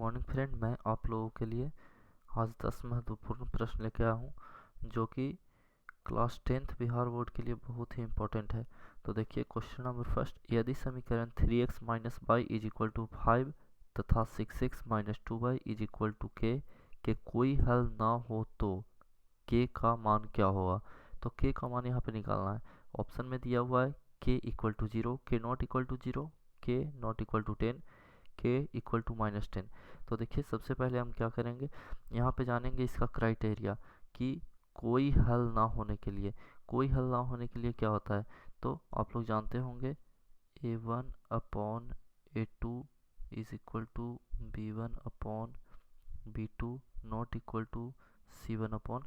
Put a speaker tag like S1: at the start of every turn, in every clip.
S1: Morning friend, मैं आप लोगों के लिए आज 10 महत्वपूर्ण प्रश्न लेके आया हूँ जो कि क्लास 10th बिहार बोर्ड के लिए बहुत ही इम्पोर्टेंट है। तो देखिए क्वेश्चन नंबर फर्स्ट, यदि समीकरण 3x minus Y is equal to 5 तथा 6x minus 2y is equal to के कोई हल ना हो तो k का मान क्या होगा। तो k का मान यहाँ पे निकालना है। ऑप्शन में दिया हुआ है k equal to 0, k not equal to 0, k not equal to 10, k equal to -10। तो देखिए सबसे पहले हम क्या करेंगे, यहाँ पे जानेंगे इसका क्राइटेरिया कि कोई हल ना होने के लिए, कोई हल ना होने के लिए क्या होता है। तो आप लोग जानते होंगे a1 upon a2 is equal to b1 upon b2 not equal to c1 upon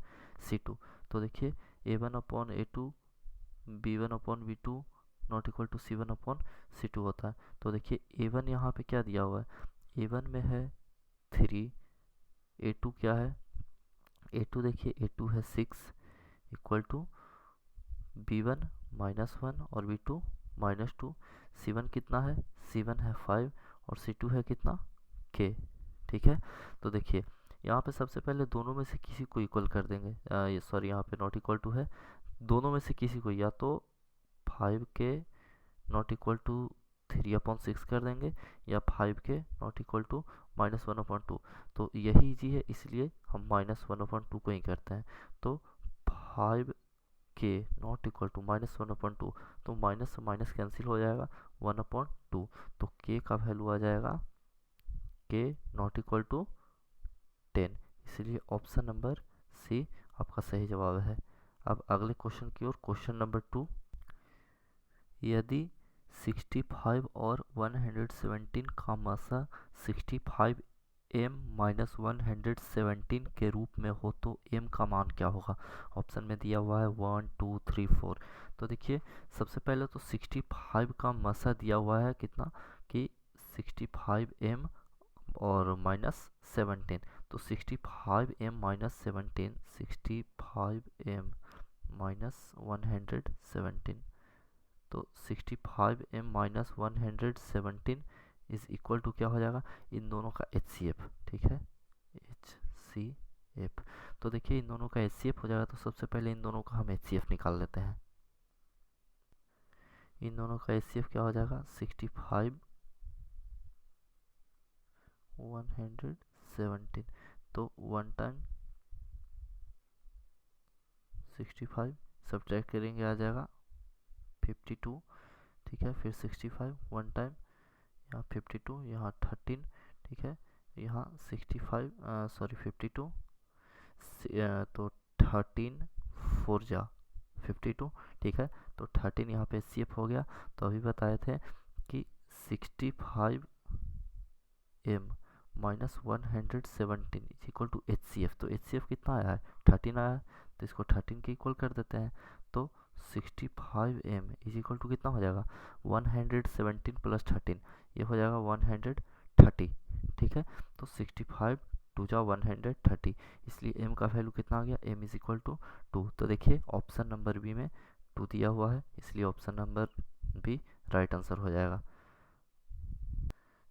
S1: c2। तो देखिए a1 upon a2 b1 upon b2 not equal to c1 upon c2 होता है। तो देखिए a1 यहाँ पे क्या दिया हुआ है, a1 में है 3, a2 क्या है, a2 देखिए a2 है 6 इक्वल टू b1 -1 और b2 -2। c1 कितना है, c1 है 5 और c2 है कितना, k। ठीक है, तो देखिए यहाँ पे सबसे पहले दोनों में से किसी को इक्वल कर देंगे, ये सॉरी यहाँ पे नॉट इक्वल टू है, दोनों में से किसी को, या तो 5k नॉट इक्वल टू 3/6 कर देंगे या 5k नॉट इक्वल टू -1/2। तो यही इजी है इसलिए हम -1/2 को ही करते हैं। तो 5k नॉट इक्वल टू -1/2, तो माइनस से माइनस कैंसिल हो जाएगा 1/2। तो k का वैल्यू आ जाएगा k नॉट इक्वल टू 10, इसलिए ऑप्शन नंबर सी आपका सही जवाब है। अब अगले क्वेश्चन की ओर, क्वेश्चन नंबर 2, यदि 65 और 117 का मासा 65m माइनस 117 के रूप में हो तो m का मान क्या होगा। ऑप्शन में दिया हुआ है 1 2 3 4। तो देखिए सबसे पहले तो 65 का मासा दिया हुआ है कितना कि 65m और -17। तो 65m -17, 65m -117, तो 65m -117 इज इक्वल टू क्या हो जाएगा, इन दोनों का HCF। ठीक है, HCF। तो देखिए इन दोनों का HCF हो जाएगा, तो सबसे पहले इन दोनों का हम HCF निकाल लेते हैं। इन दोनों का HCF क्या हो जाएगा, 65 117, तो 1 टाइम 65 सब्ट्रैक्ट करेंगे आ जाएगा 52। ठीक है, फिर 65 1 टाइम, यहाँ 52, यहाँ 13। ठीक है, यहाँ 65 सॉरी 52, तो 13 4 जा 52। ठीक है, तो 13 यहाँ पे HCF हो गया। तो अभी बताए थे कि 65m -117 is equal to HCF। तो HCF कितना आया है, 13 आया है, तो इसको 13 के इक्वल कर देते हैं। तो 65m इज इक्वल टू कितना हो जाएगा, 117 प्लस 13, ये हो जाएगा 130। ठीक है, तो 65 2 जा 130, इसलिए m का वैल्यू कितना आ गया, m इज इक्वल टू 2। तो देखिए ऑप्शन नंबर बी में 2 दिया हुआ है, इसलिए option number B right answer हो जाएगा।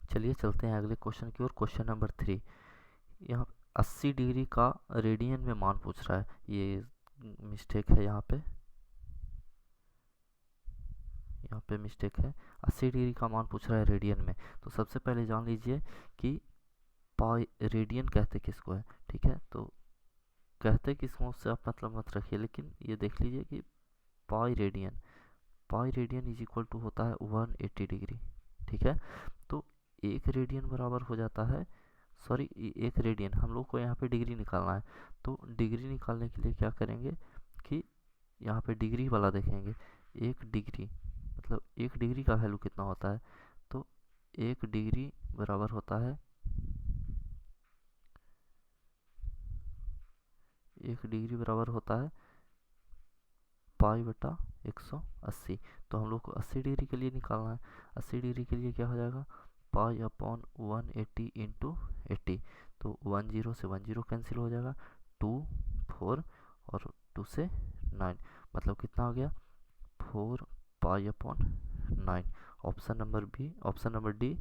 S1: चलिए चलते हैं अगले क्वेश्चन की ओर, क्वेश्चन नंबर 3। यहाँ 80 डिग्री का रेडियन में मान पूछ रहा है, ये मिस्टेक है, यहाँ पे मिस्टेक है। 80 डिग्री का मान पूछ रहा है रेडियन में। तो सबसे पहले जान लीजिए कि पाई रेडियन कहते किसको है। ठीक है, तो कहते किसको उससे आप मतलब मत रखिए, लेकिन ये देख लीजिए कि pi radian is equal to होता है 180 डिग्री। ठीक है, तो एक रेडियन बराबर हो जाता है, सॉरी एक रेडियन, हम लोग को यहाँ पे डिग्री निकालना है। तो डिग्री निकालने के लिए क्या करेंगे कि यहाँ पे डिग्री वाला देखेंगे। एक डिग्री मतलब एक डिग्री का वैल्यू कितना होता है, तो एक डिग्री बराबर होता है, एक डिग्री बराबर होता है पाई बटा 180। तो हम लोग को 80 डिग्री के लिए निकालना है। 80 डिग्री के लिए क्या हो जाएगा, पाई अपॉन 180 इंटू 80। तो 10 से 10 कैंसिल हो जाएगा, 2 4 और 2 से 9, मतलब कितना हो गया 4 pi upon 9। Option number D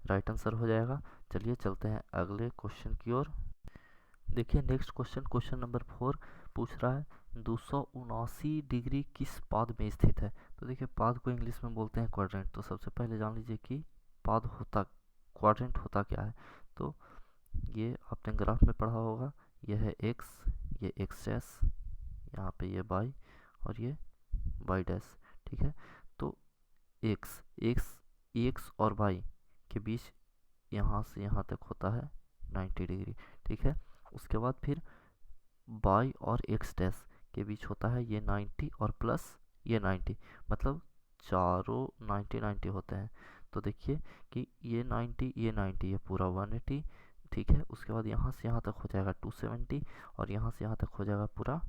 S1: right answer हो जाएगा। चलिए चलते हैं अगले क्वेश्चन की ओर। देखिए नेक्स्ट क्वेश्चन, क्वेश्चन नंबर 4 पूछ रहा है 279 डिग्री किस पाद में स्थित है। तो देखिए पाद को इंग्लिश में बोलते हैं क्वाड्रेंट। तो सबसे पहले जान लीजिए कि पाद होता, क्वाड्रेंट होता क्या है। तो ये आपने ग्राफ में पढ़ा होगा, ये है एक्स, ये एक्स डैश, यहाँ पे ये वाई और ये वाई डैश, ठीक है। तो एक्स एक्स एक्स और वाई के बीच यहाँ से यहाँ तक होता है 90 डिग्री, ठीक है। उसके बाद फिर वाई और एक्स डैश के बीच होता है ये 90 और प्लस ये 90, मतलब चारों 90 90 होते हैं। तो देखिए कि ये 90 ये 90, ये पूरा 180, ठीक है। उसके बाद यहाँ से यहाँ तक हो जाएगा 270 और यहाँ से यहाँ तक हो जाएगा पूरा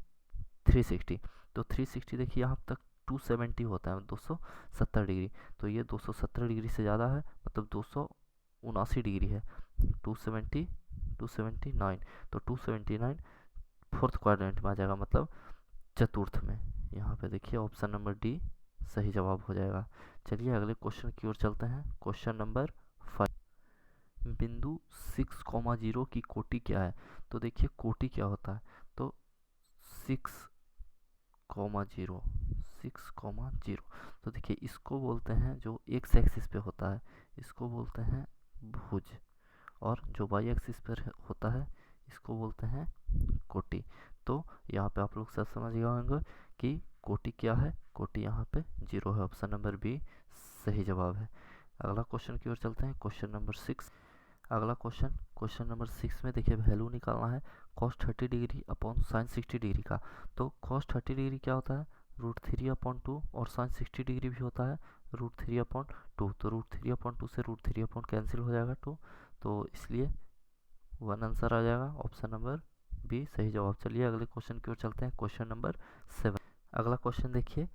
S1: 360। तो 360 देखिए यहाँ तक 270 होता है, 270 डिग्री। तो ये 270 डिग्री से ज़्यादा है, मतलब 279 डिग्री है। 270 279, तो 279 फोर्थ क्वाड्रेंट में आ जाएगा, मतलब चतुर्थ में। यहाँ पे देखिए ऑप्शन नंबर डी सही जवाब हो जाएगा। चलिए अगले क्वेश्चन की ओर चलते हैं। क्वेश्चन नंबर 5, बिंदु 6,0 की कोटि क्या है। तो देखिए कोटि क्या होता है। तो 6,0 6,0, तो देखिए इसको बोलते हैं, जो एक्स एक्सिस पे होता है इसको बोलते हैं भुज, और जो वाई एक्सिस पर होता है इसको बोलते हैं कोटि। तो यहाँ पे आप लोग सब समझ गए होंगे कि कोटि क्या है। कोटि यहाँ पे 0 है, ऑप्शन नंबर बी सही जवाब है। अगला क्वेश्चन की ओर चलते हैं, क्वेश्चन नंबर 6। अगला क्वेश्चन, क्वेश्चन नंबर 6 में देखिए वैल्यू निकालना है cos 30 degree upon sine 60 degree का। तो cos 30 डिग्री क्या होता है, √3/2, और साइन 60 डिग्री भी होता है √3/2। तो √3/2 से √3/ कैंसिल हो जाएगा 2, तो इसलिए 1 आंसर आ जाएगा, ऑप्शन नंबर बी सही जवाब। चलिए अगले क्वेश्चन की ओर चलते हैं, क्वेश्चन नंबर 7। अगला क्वेश्चन देखिए,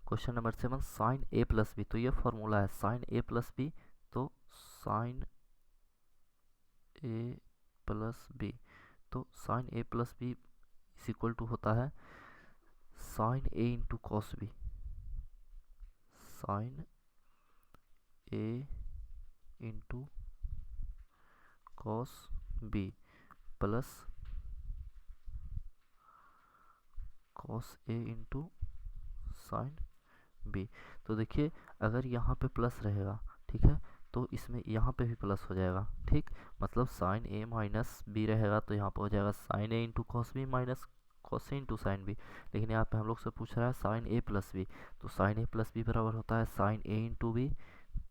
S1: question number 7, sine A plus B. तो ये फॉर्मूला है साइन ए प्लस बी। तो साइन ए प्लस बी, तो sine A plus B is equal to होता है sine A into cos B. Sine A into cos B plus cos A into sine B. तो देखिए अगर यहाँ पे plus रहेगा, ठीक है, तो इसमें यहाँ पे भी प्लस हो जाएगा, ठीक। मतलब साइन ए माइनस बी रहेगा तो यहाँ पे हो जाएगा sine A into cos B minus cos A into sine B. लेकिन यहाँ पे हम लोग से पूछ रहा है साइन ए प्लस बी, तो साइन ए प्लस बी बराबर होता है sine A into B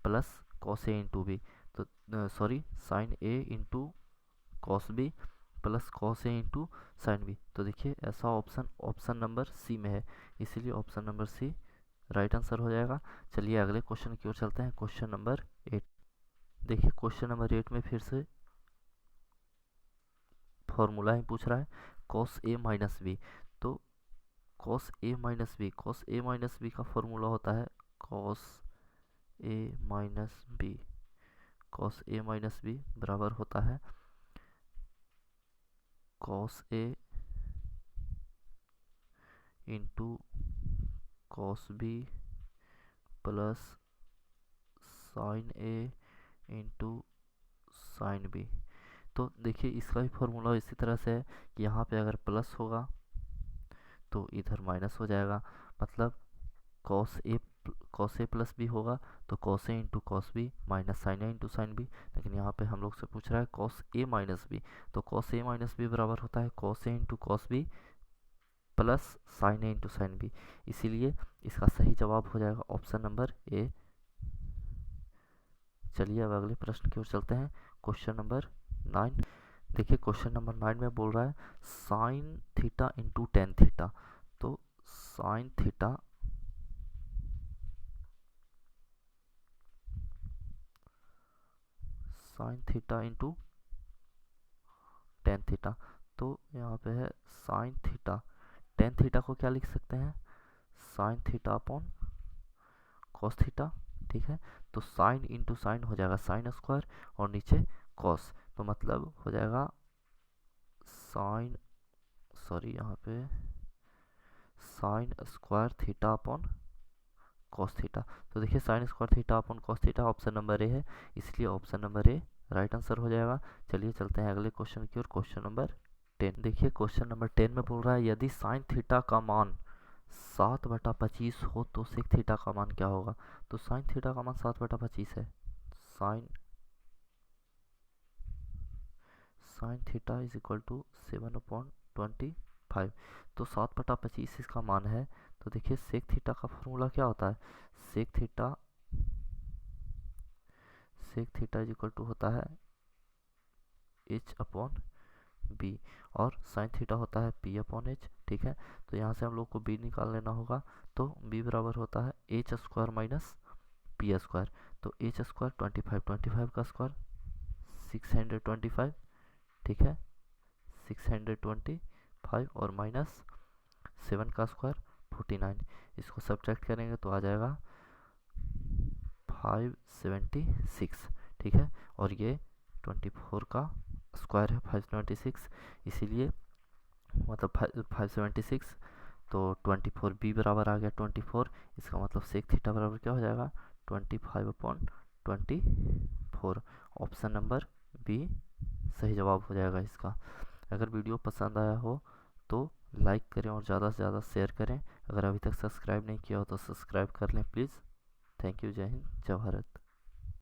S1: plus cos A into B. तो sorry, sine A into cos B plus cos A into sine B. तो देखिए ऐसा ऑप्शन ऑप्शन नंबर सी में है, इसीलिए option number C right answer हो जाएगा। चलिए अगले क्वेश्चन की ओर चलते हैं, क्वेश्चन नंबर 8। देखिए क्वेश्चन नंबर 8 में फिर से फॉर्मूला ही पूछ रहा है cos a माइनस बी। तो cos a minus B, cos a minus B का फॉर्मूला होता है cos a minus B. cos a minus B बराबर होता है cos a into cos B plus sine A into sine B. तो देखिए इसका भी फॉर्मूला इसी तरह से है कि यहाँ पे अगर प्लस होगा तो इधर माइनस हो जाएगा, मतलब cos a प्लस बी होगा तो cos a into cos B minus sine a into sine B. लेकिन यहाँ पे हम लोग से पूछ रहा है cos a माइनस बी, तो cos a माइनस बी बराबर होता है cos a into cos B plus sine A into sine B. इसीलिए इसका सही जवाब हो जाएगा ऑप्शन नंबर ए। चलिए अब अगले प्रश्न की ओर चलते हैं, क्वेश्चन नंबर 9। देखिए क्वेश्चन नंबर 9 में बोल रहा है sine theta into tan theta. तो sine theta into tan theta. तो यहाँ पे है साइन थीटा, टेन थीटा को क्या लिख सकते हैं, sine theta upon cos theta, ठीक है। तो साइन इंटू साइन हो जाएगा साइन स्क्वायर और नीचे कॉस, तो मतलब हो जाएगा साइन, सॉरी यहाँ पे sine square theta upon cos theta. तो देखिए sine square theta upon cos theta option number A है, इसलिए option number A right answer हो जाएगा। चलिए चलते हैं अगले क्वेश्चन की ओर, क्वेश्चन नंबर 10। देखिए क्वेश्चन नंबर 10 में बोल रहा है यदि साइन थीटा का मान 7/25 हो तो सेक थीटा का मान क्या होगा। तो साइन थीटा का मान 7/25 है, sine theta is equal to 7/25। तो 7/25 इसका मान है। तो देखिए सेक थीटा का फॉर्मूला क्या होता है, sec theta is equal to होता है h/b और साइन थीटा होता है p/h। ठीक है, तो यहाँ से हम लोग को b निकाल लेना होगा। तो b बराबर होता है h² माइनस p²। तो h² 25 का स्क्वायर 625। ठीक है, 625 और माइनस 7 का स्क्वायर 49। इसको सब्ट्रैक्ट करेंगे तो आ जाएगा 576। ठीक है, और ये 24 का स्क्वायर है 576, इसीलिए मतलब 576। तो 24 b बराबर आ गया 24। इसका मतलब सेक थीटा बराबर क्या हो जाएगा 25/24। ऑप्शन नंबर बी सही जवाब हो जाएगा इसका। अगर वीडियो पसंद आया हो तो लाइक करें और ज़्यादा से ज़्यादा शेयर करें। अगर अभी तक सब्सक्राइब नहीं किया हो तो सब्सक्राइब कर लें प्लीज़। थैंक यू, जय हिंद, जय भारत।